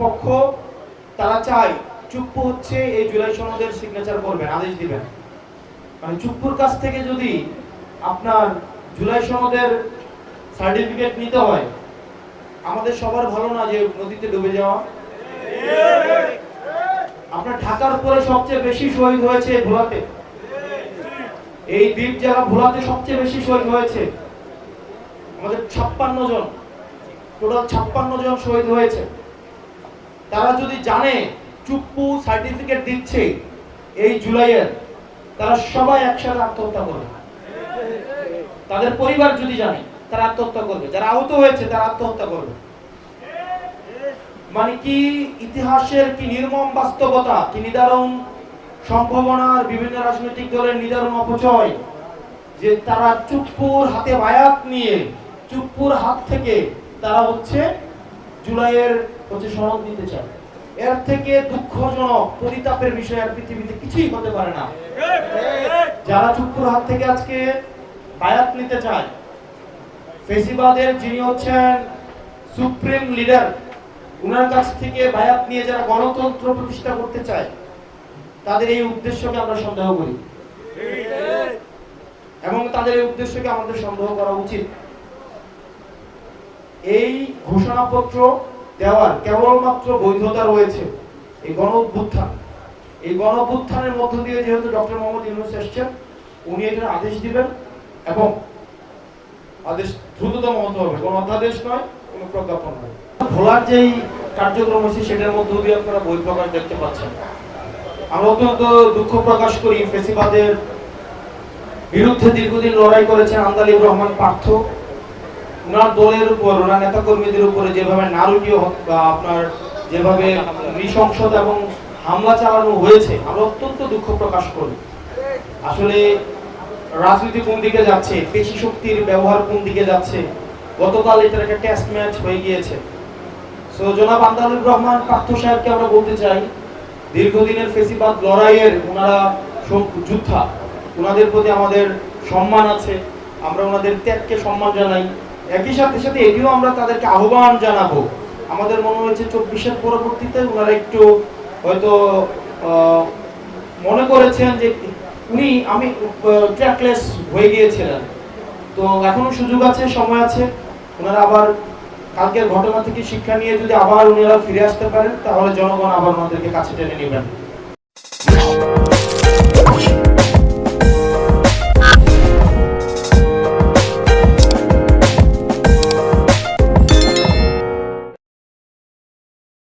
পক্ষ তারা চায় চুপ্পু হচ্ছে এই জুলাই সনদের সিগনেচার করবেন, আদেশ দিবেন। মানে চুপ্পুর কাছ থেকে যদি আপনার জুলাই সনদের সার্টিফিকেট নিতে হয়, আমাদের সবার ভালো না যে নদীতে ডুবে যাওয়া। আপনার ঢাকার পরে সবচেয়ে বেশি শহীদ হয়েছে ভোলাতে, এই দ্বীপ জেলা ভোলাতে সবচেয়ে বেশি শহীদ হয়েছে আমাদের 56 জন, টোটাল 56 জন শহীদ হয়েছে। তারা যদি জানে চুপ্পু সার্টিফিকেট দিচ্ছে এই জুলাইয়ের, তারা সবাই একসাথে আত্মহত্যা করবে। তাদের পরিবার যদি জানে তারা আত্মহত্যা করবে, যারা আহত হয়েছে তারা আত্মহত্যা করবে। মানে কি ইতিহাসের কি নির্মম বাস্তবতা, কি নিদারুণ সম্ভাবনার বিভিন্ন রাজনৈতিক দলের নিদারুণ অপচয় যে তারা চুপ্পুর হাতে বায়াত নিয়ে চুপ্পুর হাত থেকে তারা হচ্ছে জুলাইয়ের সনদ নিতে চায়। এর থেকে দুঃখজনক পরিতাপের বিষয় আর পৃথিবীতে কিছুই হতে পারে না। যারা চুপ্পুর হাত থেকে আজকে বায়াত নিতে চায়, ফেসিবাদের যিনি হচ্ছেন সুপ্রিম লিডার, উনার কাছ থেকে বায়াত নিয়ে যারা গণতন্ত্র প্রতিষ্ঠা করতে চায়, তাদের এই উদ্দেশ্যকে আমরা সন্দেহ করি এবং তাদের এই উদ্দেশ্যকে আমাদের সন্দেহ করা উচিত। এই ঘোষণাপত্র দেওয়ার কেবলমাত্র বৈধতা রয়েছে এই গণ অভ্যুত্থান। এই গণ অভ্যুত্থানের মধ্য দিয়ে যেহেতু ডক্টর মোহাম্মদ ইউনূস এসেছেন, উনি এটার আদেশ দিবেন এবং আদেশ দ্রুততম হতে হবে, কোনো অধ্যাদেশ নয়, কোনো প্রজ্ঞাপন নয়। ভোলার যেই কার্যক্রম হচ্ছে সেটার মধ্য দিয়ে আপনারা বই প্রকাশ দেখতে পাচ্ছেন। আমরা অত্যন্ত দুঃখ প্রকাশ করি, ফেসিবাদের বিরুদ্ধে দীর্ঘদিন লড়াই করেছেন আন্দালিব রহমান পার্থ, ওনার দলের উপর, ওনার নেতা কর্মীদের উপরে যেভাবে নারকীয় বা আপনার যেভাবে নৃশংসতা এবং হামলা চালানো হয়েছে, আমরা অত্যন্ত দুঃখ প্রকাশ করি। আসলে রাজনীতি কোন দিকে যাচ্ছে, পেশি শক্তির ব্যবহার কোন দিকে যাচ্ছে, গতকাল এটার একটা টেস্ট ম্যাচ হয়ে গিয়েছে। সো জনাব আন্দালিব রহমান পার্থ সাহেবকে আমরা বলতে চাই, দীর্ঘদিনের ফেসিবাদ লড়াইয়ের ওনারা যোদ্ধা, ওনাদের প্রতি আমাদের সম্মান আছে, আমরা ওনাদের ত্যাগকে সম্মান জানাই। একই সাথে সাথে এটিও আমরা তাদেরকে আহ্বান জানাবো। আমাদের মনে হয়েছে 24-এর পরবর্তীতে ওনারা একটু হয়তো মনে করেছেন যে আমি ট্র্যাকলেস হয়ে গিয়েছিলেন, তো এখনো সুযোগ আছে, সময় আছে। ওনারা আবার কালকের ঘটনা থেকে শিক্ষা নিয়ে যদি আবার ওনারা ফিরে আসতে পারেন, তাহলে জনগণ আবার ওনাদেরকে কাছে টেনে নেবেন।